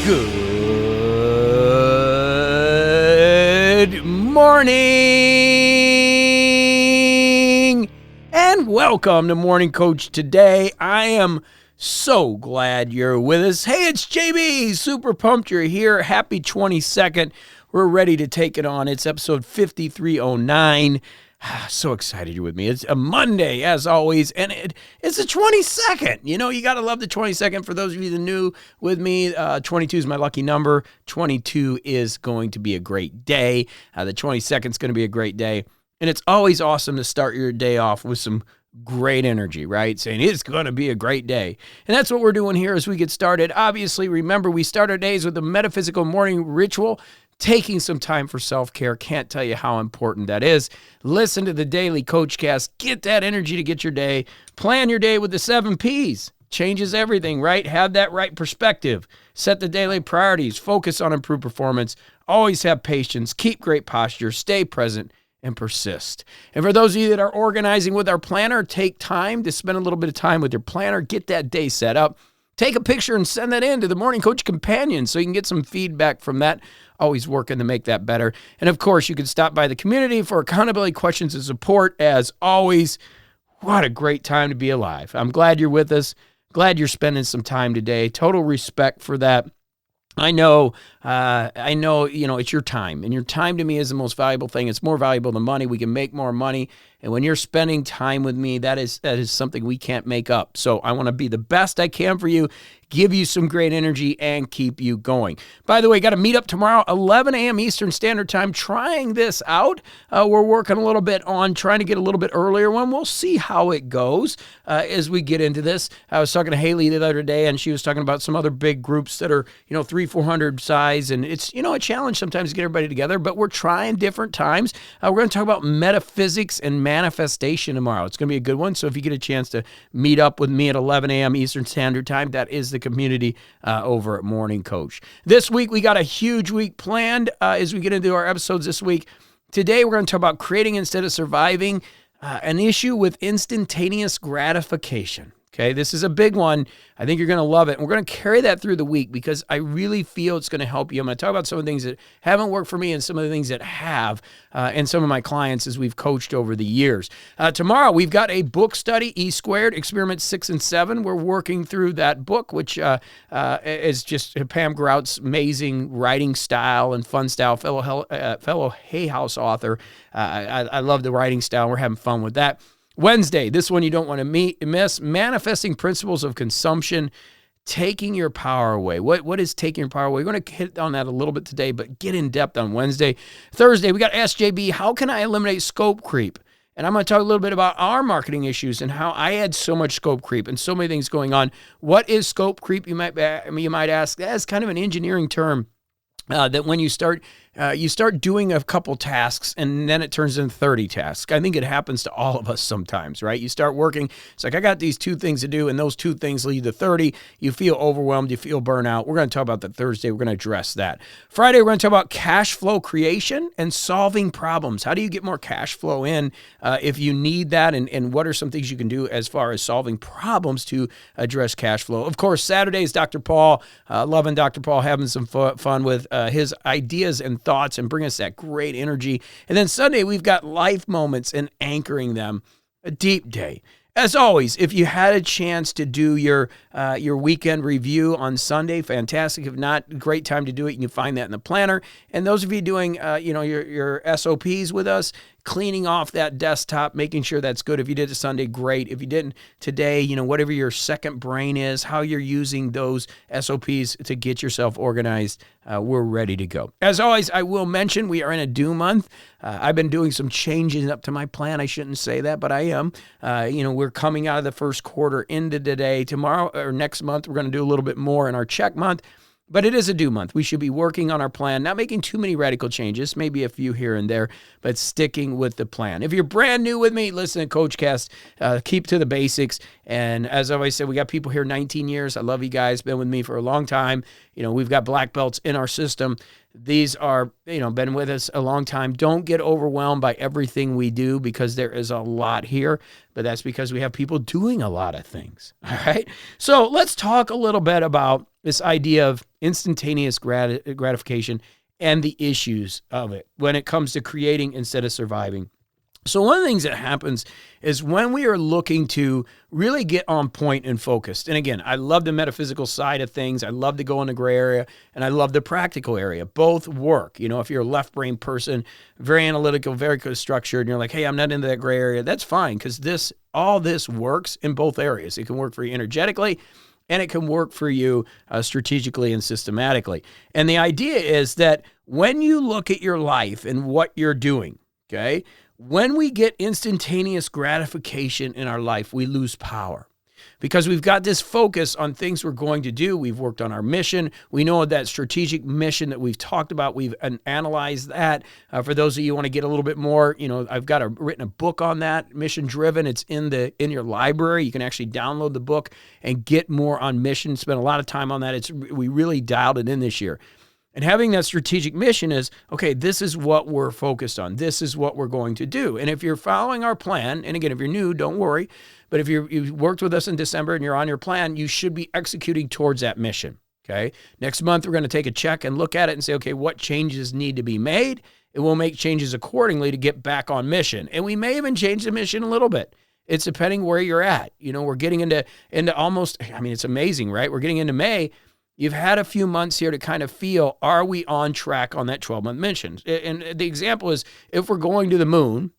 Good morning and welcome to Morning Coach. Today, I am so glad you're with us. Hey, it's JB. Super pumped you're here. Happy 22nd. We're ready to take it on. It's episode 5309. So excited you're with me. It's a Monday, as always, and it's the 22nd. You know, you got to love the 22nd. For those of you that are new with me, 22 is my lucky number. 22 is going to be a great day. The 22nd is going to be a great day. And it's always awesome to start your day off with some great energy, right? Saying it's going to be a great day. And that's what we're doing here as we get started. Obviously, remember, we start our days with the metaphysical morning ritual. Taking some time for self-care. Can't tell you how important that is. Listen to the daily Coachcast. Get that energy to get your day. Plan your day with the 7 Ps. Changes everything, right? Have that right perspective. Set the daily priorities. Focus on improved performance. Always have patience. Keep great posture. Stay present and persist. And for those of you that are organizing with our planner, take time to spend a little bit of time with your planner. Get that day set up. Take a picture and send that in to the Morning Coach Companion so you can get some feedback from that. Always working to make that better. And of course, you can stop by the community for accountability questions and support. As always, what a great time to be alive. I'm glad you're with us. Glad you're spending some time today. Total respect for that. I know, it's your time, and your time to me is the most valuable thing. It's more valuable than money. We can make more money. And when you're spending time with me, that is something we can't make up. So I want to be the best I can for you, give you some great energy, and keep you going. By the way, got to meet up tomorrow, 11 a.m. Eastern Standard Time, trying this out. We're working a little bit on trying to get a little bit earlier one. We'll see how it goes as we get into this. I was talking to Haley the other day, and she was talking about some other big groups that are, 300-400 size. And it's, a challenge sometimes to get everybody together, but we're trying different times. We're going to talk about metaphysics and manifestation tomorrow. It's going to be a good one. So if you get a chance to meet up with me at 11 a.m. Eastern Standard Time, that is the community over at Morning Coach. This week, we got a huge week planned as we get into our episodes this week. Today, we're going to talk about creating instead of surviving, an issue with instantaneous gratification. Okay, this is a big one. I think you're going to love it. And we're going to carry that through the week because I really feel it's going to help you. I'm going to talk about some of the things that haven't worked for me and some of the things that have, and some of my clients as we've coached over the years. Tomorrow, we've got a book study, E Squared, Experiments 6 and 7. We're working through that book, which is just Pam Grout's amazing writing style and fun style, fellow Hay House author. I love the writing style. We're having fun with that. Wednesday, this one you don't want to miss, manifesting principles of consumption, taking your power away. What is taking your power away? We're going to hit on that a little bit today, but get in depth on Wednesday. Thursday, we got SJB, how can I eliminate scope creep? And I'm going to talk a little bit about our marketing issues and how I had so much scope creep and so many things going on. What is scope creep? You might ask. That's kind of an engineering term that when you start doing a couple tasks and then it turns into 30 tasks. I think it happens to all of us sometimes, right? You start working. It's like, I got these 2 things to do, and those 2 things lead to 30. You feel overwhelmed. You feel burnout. We're going to talk about that Thursday. We're going to address that. Friday, we're going to talk about cash flow creation and solving problems. How do you get more cash flow in if you need that? And what are some things you can do as far as solving problems to address cash flow? Of course, Saturday is Dr. Paul. Loving Dr. Paul, having some fun with his ideas and thoughts and bring us that great energy. And then Sunday, we've got life moments and anchoring them. A deep day. As always, if you had a chance to do your weekend review on Sunday, fantastic. If not, great time to do it. You can find that in the planner. And those of you doing, your SOPs with us, cleaning off that desktop, making sure that's good. If you did it Sunday, great. If you didn't today, whatever your second brain is, how you're using those SOPs to get yourself organized, we're ready to go. As always, I will mention we are in a do month. I've been doing some changes up to my plan. I shouldn't say that, but I am. We're coming out of the first quarter into today. Tomorrow or next month, we're going to do a little bit more in our check month. But it is a do month. We should be working on our plan, not making too many radical changes, maybe a few here and there, but sticking with the plan. If you're brand new with me, listen to Coachcast. Keep to the basics. And as I always said, we got people here 19 years. I love you guys. Been with me for a long time. We've got black belts in our system. These are, been with us a long time. Don't get overwhelmed by everything we do because there is a lot here, but that's because we have people doing a lot of things. All right. So let's talk a little bit about this idea of instantaneous gratification and the issues of it when it comes to creating instead of surviving. So one of the things that happens is when we are looking to really get on point and focused. And again, I love the metaphysical side of things. I love to go in the gray area, and I love the practical area. Both work. If you're a left brain person, very analytical, very structured, and you're like, hey, I'm not into that gray area, that's fine, because all this works in both areas. It can work for you energetically, and it can work for you strategically and systematically. And the idea is that when you look at your life and what you're doing, okay, when we get instantaneous gratification in our life, we lose power because we've got this focus on things we're going to do. We've worked on our mission. We know that strategic mission that we've talked about. We've analyzed that. For those of you who want to get a little bit more, I've written a book on that, Mission Driven. It's in your library. You can actually download the book and get more on mission. Spend a lot of time on that. We really dialed it in this year. And having that strategic mission is, okay, this is what we're focused on. This is what we're going to do. And if you're following our plan, and again, if you're new, don't worry. But if you've worked with us in December and you're on your plan, you should be executing towards that mission, okay? Next month, we're going to take a check and look at it and say, okay, what changes need to be made? And we'll make changes accordingly to get back on mission. And we may even change the mission a little bit. It's depending where you're at. We're getting into almost, it's amazing, right? We're getting into May. You've had a few months here to kind of feel, are we on track on that 12-month mission? And the example is, if we're going to the moon,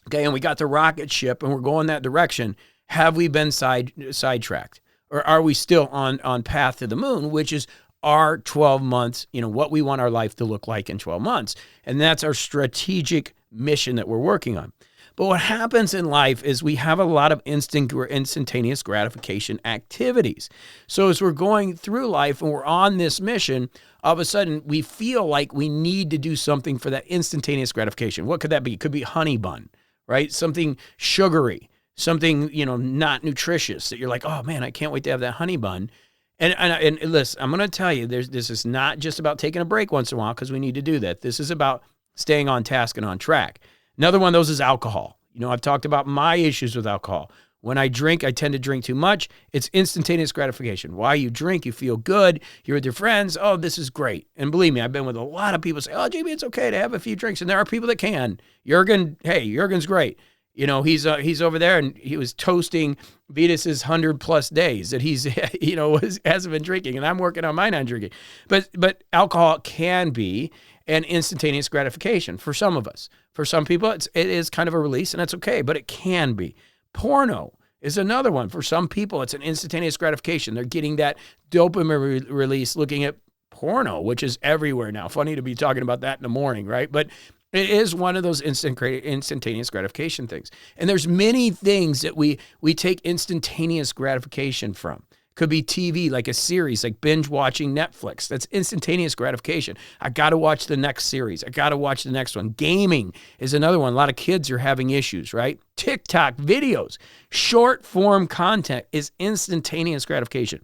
okay, and we got the rocket ship and we're going that direction, have we been sidetracked? Or are we still on path to the moon, which is our 12 months, what we want our life to look like in 12 months? And that's our strategic mission that we're working on. But what happens in life is we have a lot of instantaneous gratification activities. So as we're going through life and we're on this mission, all of a sudden we feel like we need to do something for that instantaneous gratification. What could that be? It could be honey bun, right? Something sugary, something, not nutritious that you're like, oh man, I can't wait to have that honey bun. And listen, I'm going to tell you, this is not just about taking a break once in a while because we need to do that. This is about staying on task and on track. Another one of those is alcohol. I've talked about my issues with alcohol. When I drink, I tend to drink too much. It's instantaneous gratification. Why you drink, you feel good. You're with your friends. Oh, this is great. And believe me, I've been with a lot of people say, oh, JB, it's okay to have a few drinks. And there are people that can. Jurgen's great. He's over there and he was toasting Vitas's 100+ days that he's, hasn't been drinking. And I'm working on mine on drinking. But alcohol can be an instantaneous gratification for some of us. For some people, it is kind of a release, and that's okay, but it can be. Porno is another one. For some people, it's an instantaneous gratification. They're getting that dopamine release looking at porno, which is everywhere now. Funny to be talking about that in the morning, right? But it is one of those instantaneous gratification things. And there's many things that we take instantaneous gratification from. Could be TV, like a series, like binge watching Netflix. That's instantaneous gratification. I got to watch the next series. I got to watch the next one. Gaming is another one. A lot of kids are having issues, right? TikTok videos, short form content is instantaneous gratification.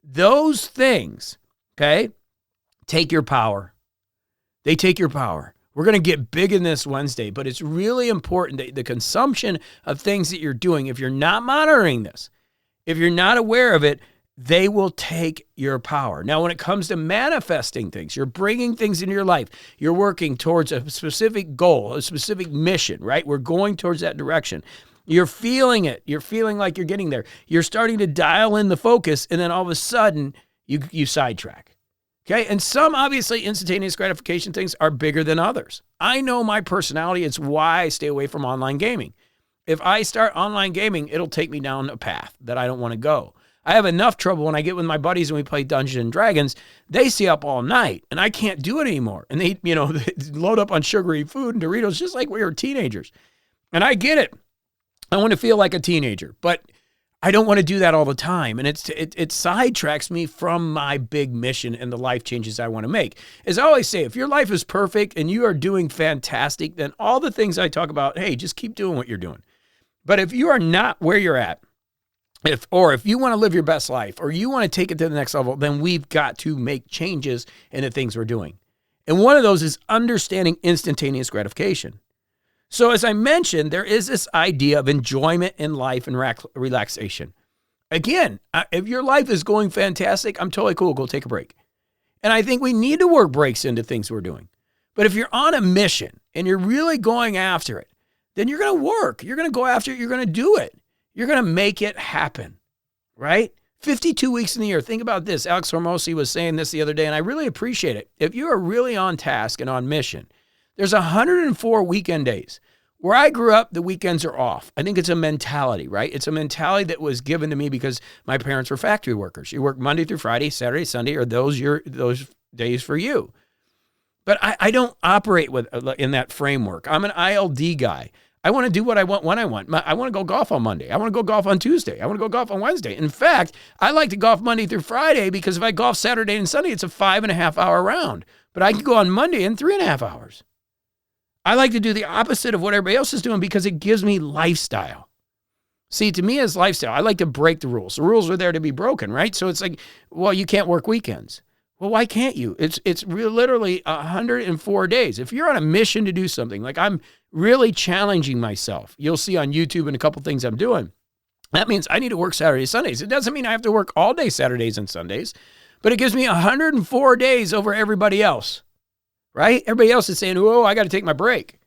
Those things, okay, take your power. They take your power. We're going to get big in this Wednesday, but it's really important that the consumption of things that you're doing, if you're not monitoring this, if you're not aware of it, they will take your power. Now, when it comes to manifesting things, you're bringing things into your life. You're working towards a specific goal, a specific mission, right? We're going towards that direction. You're feeling it. You're feeling like you're getting there. You're starting to dial in the focus, and then all of a sudden, you sidetrack. Okay? And some, obviously, instantaneous gratification things are bigger than others. I know my personality. It's why I stay away from online gaming. If I start online gaming, it'll take me down a path that I don't want to go. I have enough trouble when I get with my buddies and we play Dungeons and Dragons. They stay up all night, and I can't do it anymore. And they load up on sugary food and Doritos just like we were teenagers. And I get it. I want to feel like a teenager, but I don't want to do that all the time. And it sidetracks me from my big mission and the life changes I want to make. As I always say, if your life is perfect and you are doing fantastic, then all the things I talk about, hey, just keep doing what you're doing. But if you are not where you're at, if you want to live your best life or you want to take it to the next level, then we've got to make changes in the things we're doing. And one of those is understanding instantaneous gratification. So as I mentioned, there is this idea of enjoyment in life and relaxation. Again, if your life is going fantastic, I'm totally cool. Go take a break. And I think we need to work breaks into things we're doing. But if you're on a mission and you're really going after it, then you're going to work. You're going to go after it. You're going to do it. You're going to make it happen, right? 52 weeks in the year. Think about this. Alex Hormozi was saying this the other day, and I really appreciate it. If you are really on task and on mission, there's 104 weekend days. Where I grew up, the weekends are off. I think it's a mentality, right? It's a mentality that was given to me because my parents were factory workers. You work Monday through Friday, Saturday, Sunday, or those days for you. But I don't operate in that framework. I'm an ILD guy. I want to do what I want when I want. I want to go golf on Monday. I want to go golf on Tuesday. I want to go golf on Wednesday. In fact, I like to golf Monday through Friday because if I golf Saturday and Sunday, it's a 5.5 hour round. But I can go on Monday in 3.5 hours. I like to do the opposite of what everybody else is doing because it gives me lifestyle. See, to me as lifestyle, I like to break the rules. The rules are there to be broken, right? So it's like, well, you can't work weekends. Well, why can't you? It's literally 104 days. If you're on a mission to do something, like I'm really challenging myself, you'll see on YouTube and a couple things I'm doing. That means I need to work Saturdays, Sundays. It doesn't mean I have to work all day Saturdays and Sundays, but it gives me 104 days over everybody else. Right? Everybody else is saying, oh, I got to take my break.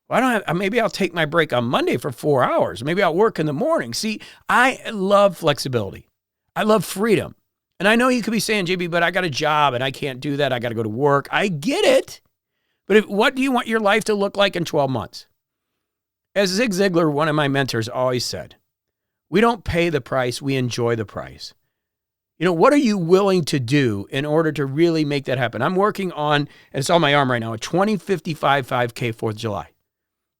Well, maybe I'll take my break on Monday for 4 hours. Maybe I'll work in the morning. See, I love flexibility. I love freedom. And I know you could be saying, JB, but I got a job and I can't do that. I got to go to work. I get it. But what do you want your life to look like in 12 months? As Zig Ziglar, one of my mentors, always said, we don't pay the price, we enjoy the price. You know, what are you willing to do in order to really make that happen? I'm working on, and it's on my arm right now, a 2055 5K 4th of July.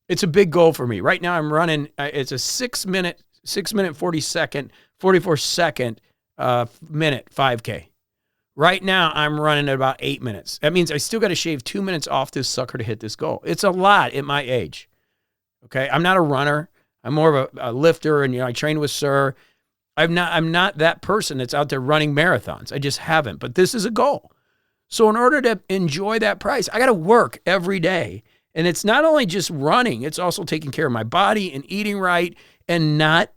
It's a big goal for me. Right now I'm running, it's a 6 minute 44 second minute 5K. Right now I'm running at about 8 minutes. That means I still got to shave 2 minutes off this sucker to hit this goal. It's a lot at my age. Okay. I'm not a runner. I'm more of a lifter, and, I train with Sir. I'm not that person that's out there running marathons. I just haven't, but this is a goal. So in order to enjoy that price, I got to work every day. And it's not only just running, it's also taking care of my body and eating right and not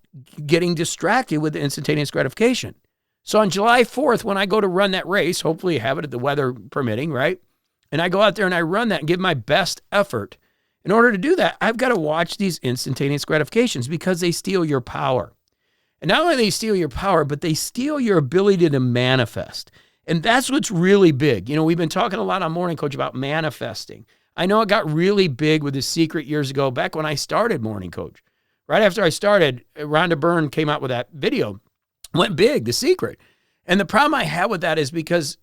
getting distracted with the instantaneous gratification. So on July 4th, when I go to run that race, hopefully have it at the weather permitting, right? And I go out there and I run that and give my best effort. In order to do that, I've got to watch these instantaneous gratifications because they steal your power. And not only do they steal your power, but they steal your ability to manifest. And that's what's really big. We've been talking a lot on Morning Coach about manifesting. I know it got really big with The Secret years ago, back when I started Morning Coach. Right after I started, Rhonda Byrne came out with that video. Went big, The Secret. And the problem I had with that is because,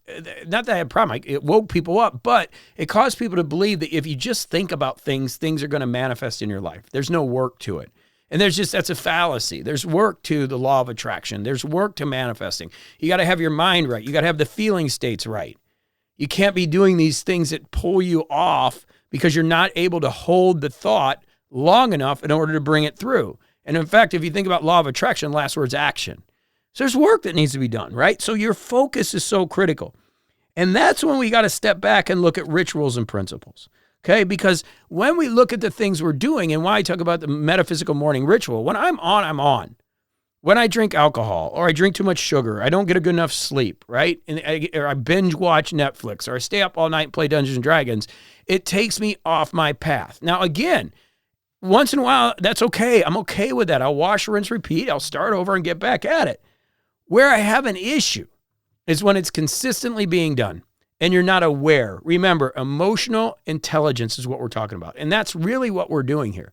not that I had a problem, it woke people up, but it caused people to believe that if you just think about things, things are going to manifest in your life. There's no work to it. And that's a fallacy. There's work to the law of attraction. There's work to manifesting. You got to have your mind right. You got to have the feeling states right. You can't be doing these things that pull you off because you're not able to hold the thought long enough in order to bring it through. And in fact, if you think about law of attraction, last word's action. So there's work that needs to be done, right? So your focus is so critical. And that's when we got to step back and look at rituals and principles. Okay, because when we look at the things we're doing, and why I talk about the metaphysical morning ritual, when I'm on, I'm on. When I drink alcohol or I drink too much sugar, I don't get a good enough sleep, right? Or I binge watch Netflix or I stay up all night and play Dungeons and Dragons, it takes me off my path. Now, again, once in a while, that's okay. I'm okay with that. I'll wash, rinse, repeat. I'll start over and get back at it. Where I have an issue is when it's consistently being done. And you're not aware. Remember, emotional intelligence is what we're talking about. And that's really what we're doing here.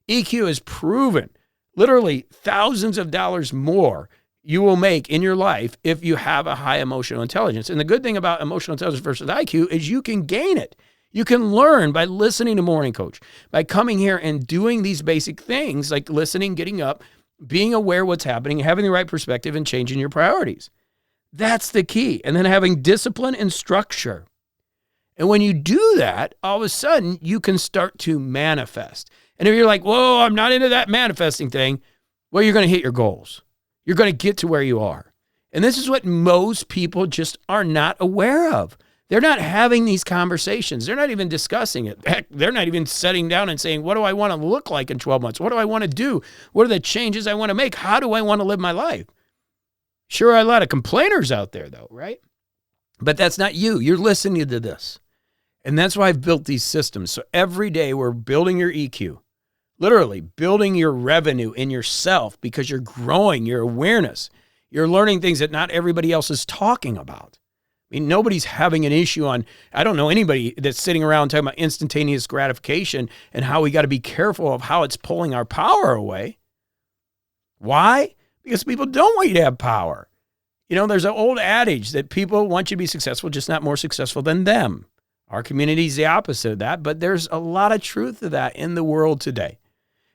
EQ is proven, literally thousands of dollars more you will make in your life if you have a high emotional intelligence. And the good thing about emotional intelligence versus IQ is you can gain it. You can learn by listening to Morning Coach, by coming here and doing these basic things like listening, getting up, being aware what's happening, having the right perspective, and changing your priorities. That's the key. And then having discipline and structure. And when you do that, all of a sudden, you can start to manifest. And if you're like, whoa, I'm not into that manifesting thing, well, you're going to hit your goals. You're going to get to where you are. And this is what most people just are not aware of. They're not having these conversations. They're not even discussing it. Heck, they're not even sitting down and saying, what do I want to look like in 12 months? What do I want to do? What are the changes I want to make? How do I want to live my life? Sure, a lot of complainers out there, though, right? But that's not you. You're listening to this. And that's why I've built these systems. So every day we're building your EQ, literally building your revenue in yourself because you're growing your awareness. You're learning things that not everybody else is talking about. I mean, nobody's having an issue on, I don't know anybody that's sitting around talking about instantaneous gratification and how we got to be careful of how it's pulling our power away. Why? Because people don't want you to have power. You know, there's an old adage that people want you to be successful, just not more successful than them. Our community is the opposite of that, but there's a lot of truth to that in the world today.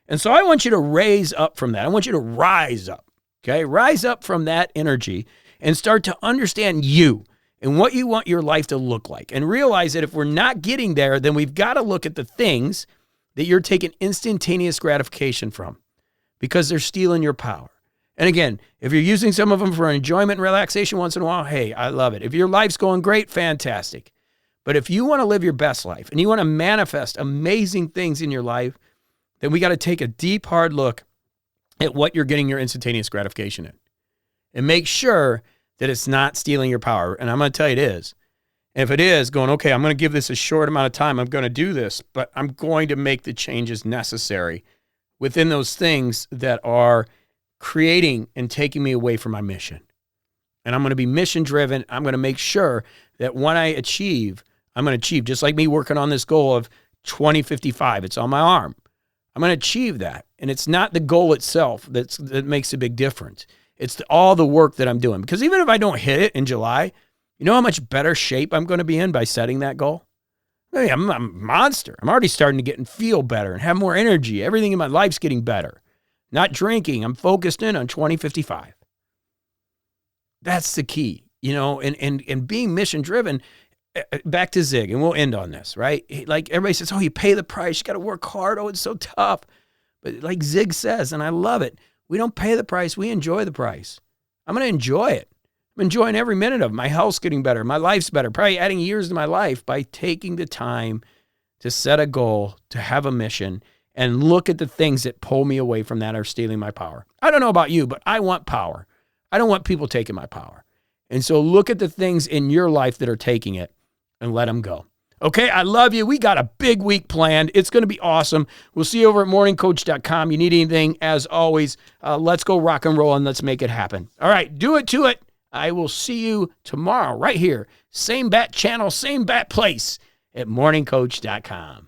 And so I want you to raise up from that. I want you to rise up, okay? Rise up from that energy and start to understand you and what you want your life to look like. And realize that if we're not getting there, then we've got to look at the things that you're taking instantaneous gratification from because they're stealing your power. And again, if you're using some of them for enjoyment and relaxation once in a while, hey, I love it. If your life's going great, fantastic. But if you want to live your best life and you want to manifest amazing things in your life, then we got to take a deep, hard look at what you're getting your instantaneous gratification in and make sure that it's not stealing your power. And I'm going to tell you it is. And if it is, going, okay, I'm going to give this a short amount of time. I'm going to do this, but I'm going to make the changes necessary within those things that are creating and taking me away from my mission. And I'm going to be mission driven. I'm going to make sure that when I achieve, I'm going to achieve, just like me working on this goal of 2055. It's on my arm. I'm going to achieve that. And it's not the goal itself that makes a big difference. It's all the work that I'm doing. Because even if I don't hit it in July, you know how much better shape I'm going to be in by setting that goal? Hey, I'm a monster. I'm already starting to get and feel better and have more energy. Everything in my life's getting better. Not drinking. I'm focused in on 2055. That's the key, you know, and being mission driven. Back to Zig, and we'll end on this, right? Like everybody says, oh, you pay the price. You got to work hard. Oh, it's so tough. But like Zig says, and I love it, we don't pay the price. We enjoy the price. I'm going to enjoy it. I'm enjoying every minute of it. My health's getting better. My life's better. Probably adding years to my life by taking the time to set a goal, to have a mission, and look at the things that pull me away from that or stealing my power. I don't know about you, but I want power. I don't want people taking my power. And so look at the things in your life that are taking it and let them go. Okay, I love you. We got a big week planned. It's going to be awesome. We'll see you over at morningcoach.com. You need anything, as always, let's go rock and roll and let's make it happen. All right, do it to it. I will see you tomorrow right here. Same bat channel, same bat place at morningcoach.com.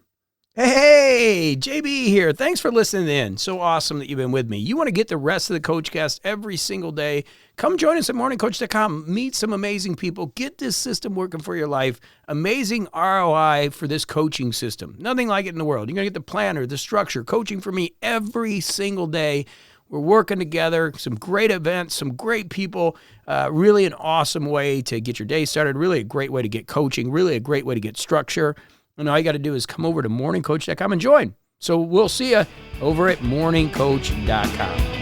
Hey, JB here. Thanks for listening in. So awesome that you've been with me. You want to get the rest of the CoachCast every single day? Come join us at morningcoach.com. Meet some amazing people. Get this system working for your life. Amazing ROI for this coaching system. Nothing like it in the world. You're going to get the planner, the structure, coaching for me every single day. We're working together, some great events, some great people, really an awesome way to get your day started, really a great way to get coaching, really a great way to get structure. And all you got to do is come over to morningcoach.com and join. So we'll see you over at morningcoach.com.